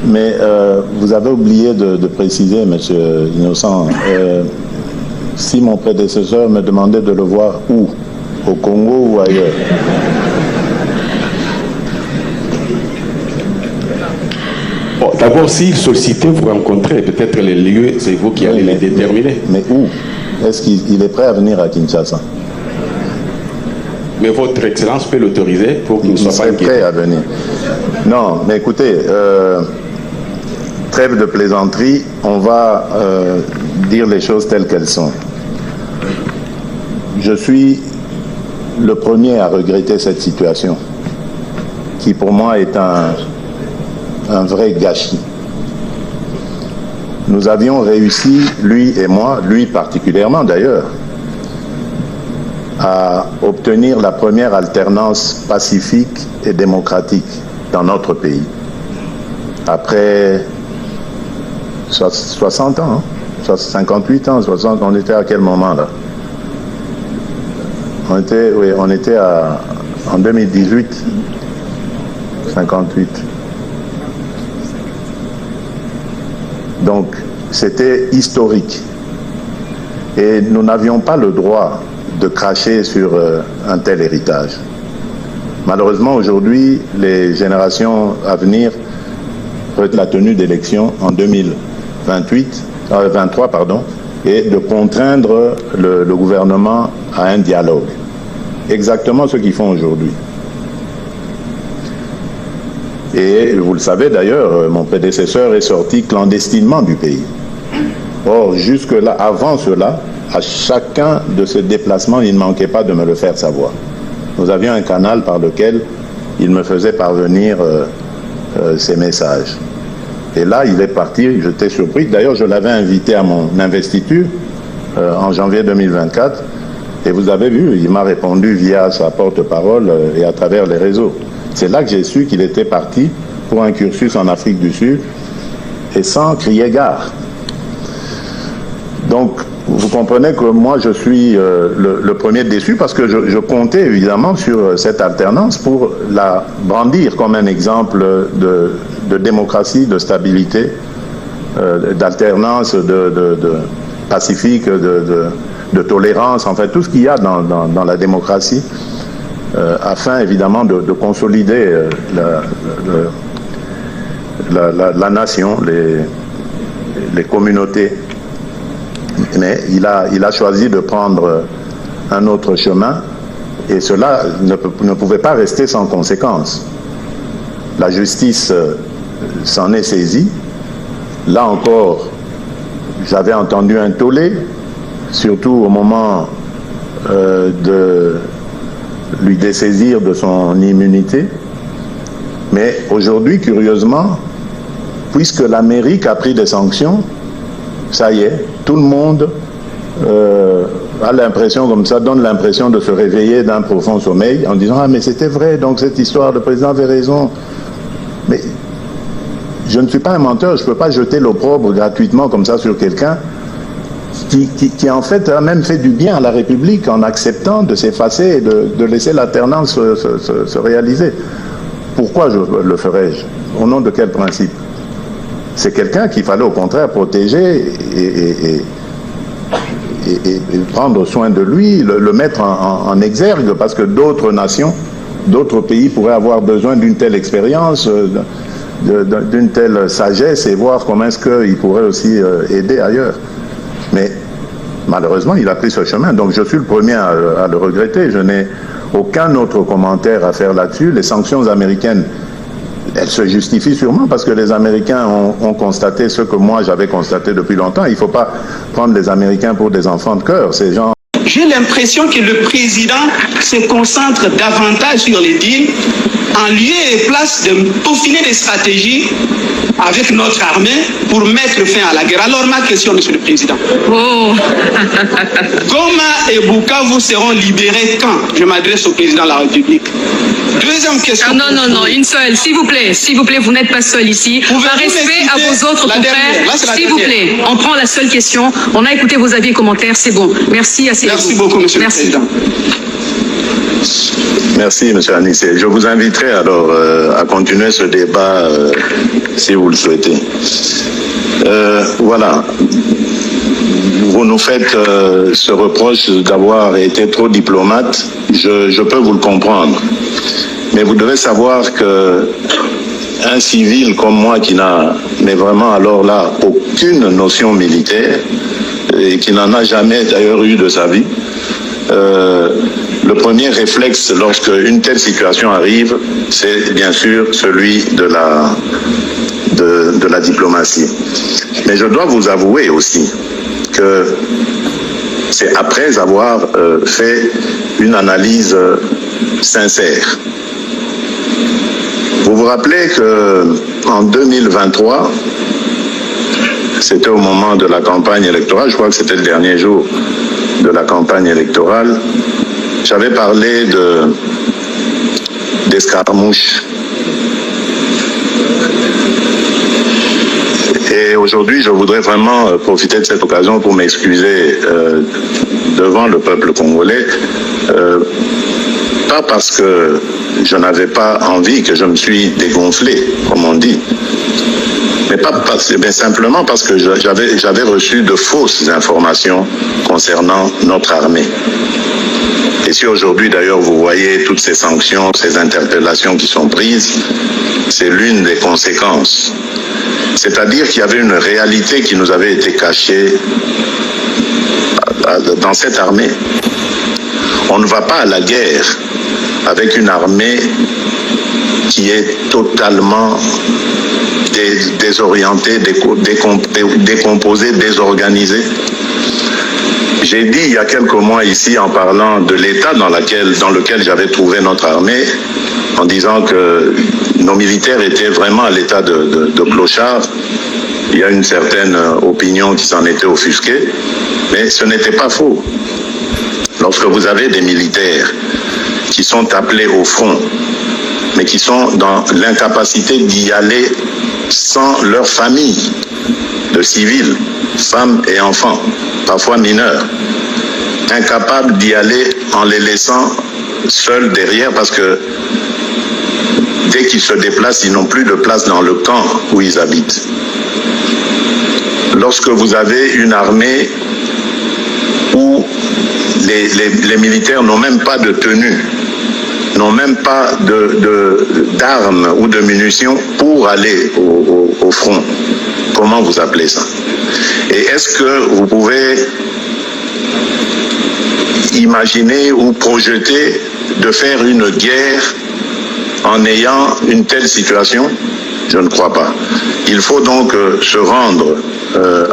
Mais vous avez oublié de préciser, M. Innocent, si mon prédécesseur me demandait de le voir où, au Congo ou ailleurs. Bon, d'abord, s'il sollicitait, vous rencontrez peut-être les lieux, c'est vous qui allez les déterminer. Mais où? Est-ce qu'il est prêt à venir à Kinshasa? Mais votre Excellence peut l'autoriser pour qu'il ne soit pas inquiet. Prêt à venir. Non, mais écoutez, trêve de plaisanterie, on va dire les choses telles qu'elles sont. Je suis le premier à regretter cette situation, qui pour moi est un vrai gâchis. Nous avions réussi, lui et moi, lui particulièrement d'ailleurs, à obtenir la première alternance pacifique et démocratique dans notre pays. Après 60 ans, 58 ans, 60, on était à quel moment là? On était en 2018, 58. Donc, c'était historique. Et nous n'avions pas le droit de cracher sur un tel héritage. Malheureusement, aujourd'hui, les générations à venir regrettent la tenue d'élections en 2023, et de contraindre le gouvernement à un dialogue. Exactement ce qu'ils font aujourd'hui. Et vous le savez d'ailleurs, mon prédécesseur est sorti clandestinement du pays. Or, jusque-là, avant cela, à chacun de ces déplacements, il ne manquait pas de me le faire savoir. Nous avions un canal par lequel il me faisait parvenir ces messages. Et là, il est parti, j'étais surpris. D'ailleurs, je l'avais invité à mon investiture en janvier 2024. Et vous avez vu, il m'a répondu via sa porte-parole et à travers les réseaux. C'est là que j'ai su qu'il était parti pour un cursus en Afrique du Sud et sans crier gare. Donc, vous comprenez que moi, je suis le premier déçu parce que je comptais évidemment sur cette alternance pour la brandir comme un exemple de démocratie, de stabilité, d'alternance, de pacifique, de tolérance, en fait, tout ce qu'il y a dans la démocratie, afin évidemment de consolider la nation, les communautés. Mais il a choisi de prendre un autre chemin et cela ne pouvait pas rester sans conséquence. La justice s'en est saisie. Là encore, j'avais entendu un tollé, surtout au moment de lui dessaisir de son immunité. Mais aujourd'hui, curieusement, puisque l'Amérique a pris des sanctions, ça y est, tout le monde a l'impression comme ça, donne l'impression de se réveiller d'un profond sommeil en disant « Ah, mais c'était vrai, donc cette histoire, le président avait raison. » Mais je ne suis pas un menteur, je ne peux pas jeter l'opprobre gratuitement comme ça sur quelqu'un qui en fait a même fait du bien à la République en acceptant de s'effacer et de laisser l'alternance se réaliser. Pourquoi le ferais-je? Au nom de quel principe? C'est quelqu'un qu'il fallait au contraire protéger et prendre soin de lui, le mettre en exergue, parce que d'autres nations, d'autres pays pourraient avoir besoin d'une telle expérience, d'une telle sagesse, et voir comment est-ce qu'il pourrait aussi aider ailleurs. Mais malheureusement, il a pris ce chemin, donc je suis le premier à le regretter. Je n'ai aucun autre commentaire à faire là-dessus. Les sanctions américaines, elles se justifient sûrement parce que les Américains ont constaté ce que moi j'avais constaté depuis longtemps. Il ne faut pas prendre les Américains pour des enfants de cœur. Ces gens... J'ai l'impression que le président se concentre davantage sur les deals en lieu et place de peaufiner des stratégies avec notre armée pour mettre fin à la guerre. Alors ma question, Monsieur le Président. Oh. Goma et Bukavu seront libérés quand? Je m'adresse au Président de la République. Deuxième question. Ah, non, une seule, s'il vous plaît, vous n'êtes pas seul ici. Par respect à vos autres confrères, s'il vous plaît, on prend la seule question. On a écouté vos avis et commentaires, c'est bon. Merci, Merci beaucoup, Monsieur le Président. Merci, M. Anissé. Je vous inviterai alors à continuer ce débat si vous le souhaitez. Voilà. Vous nous faites ce reproche d'avoir été trop diplomate. Je peux vous le comprendre. Mais vous devez savoir que un civil comme moi qui n'a, mais vraiment alors là, aucune notion militaire et qui n'en a jamais d'ailleurs eu de sa vie, le premier réflexe lorsque une telle situation arrive, c'est bien sûr celui de la diplomatie. Mais je dois vous avouer aussi que c'est après avoir fait une analyse sincère. Vous vous rappelez qu'en 2023, c'était au moment de la campagne électorale, je crois que c'était le dernier jour de la campagne électorale, j'avais parlé d'escarmouches. Et aujourd'hui, je voudrais vraiment profiter de cette occasion pour m'excuser devant le peuple congolais, pas parce que je n'avais pas envie, que je me suis dégonflé, comme on dit, mais simplement parce que j'avais reçu de fausses informations concernant notre armée. Et si aujourd'hui, d'ailleurs, vous voyez toutes ces sanctions, ces interpellations qui sont prises, c'est l'une des conséquences. C'est-à-dire qu'il y avait une réalité qui nous avait été cachée dans cette armée. On ne va pas à la guerre avec une armée qui est totalement désorientée, décomposée, désorganisée. J'ai dit il y a quelques mois ici, en parlant de l'état dans lequel j'avais trouvé notre armée, en disant que nos militaires étaient vraiment à l'état de clochard. Il y a une certaine opinion qui s'en était offusquée, mais ce n'était pas faux. Lorsque vous avez des militaires qui sont appelés au front, mais qui sont dans l'incapacité d'y aller sans leur famille de civils, femmes et enfants, parfois mineurs, incapables d'y aller en les laissant seuls derrière parce que dès qu'ils se déplacent, ils n'ont plus de place dans le camp où ils habitent. Lorsque vous avez une armée où les militaires n'ont même pas de tenue, n'ont même pas d'armes ou de munitions pour aller au front, comment vous appelez ça? Et est-ce que vous pouvez imaginer ou projeter de faire une guerre en ayant une telle situation? Je ne crois pas. Il faut donc se rendre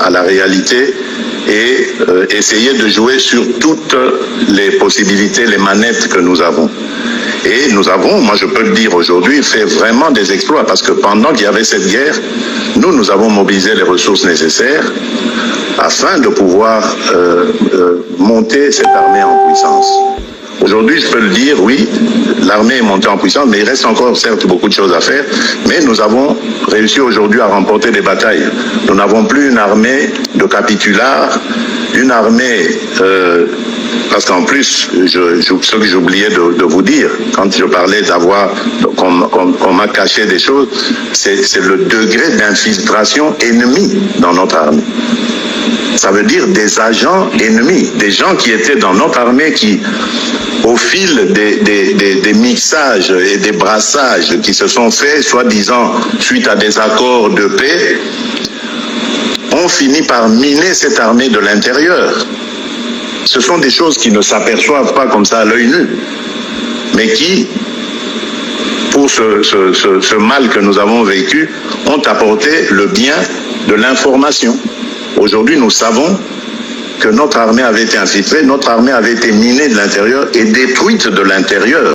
à la réalité et essayer de jouer sur toutes les possibilités, les manettes que nous avons. Et nous avons, moi je peux le dire aujourd'hui, fait vraiment des exploits parce que pendant qu'il y avait cette guerre, nous avons mobilisé les ressources nécessaires afin de pouvoir monter cette armée en puissance. Aujourd'hui, je peux le dire, oui, l'armée est montée en puissance, mais il reste encore certes beaucoup de choses à faire, mais nous avons réussi aujourd'hui à remporter des batailles. Nous n'avons plus une armée de capitulars, une armée, parce qu'en plus, ce que j'oubliais de vous dire, quand je parlais d'avoir, qu'on m'a caché des choses, c'est le degré d'infiltration ennemie dans notre armée. Ça veut dire des agents ennemis, des gens qui étaient dans notre armée qui, au fil des mixages et des brassages qui se sont faits, soi-disant suite à des accords de paix, ont fini par miner cette armée de l'intérieur. Ce sont des choses qui ne s'aperçoivent pas comme ça à l'œil nu, mais qui, pour ce mal que nous avons vécu, ont apporté le bien de l'information. Aujourd'hui, nous savons que notre armée avait été infiltrée, notre armée avait été minée de l'intérieur et détruite de l'intérieur.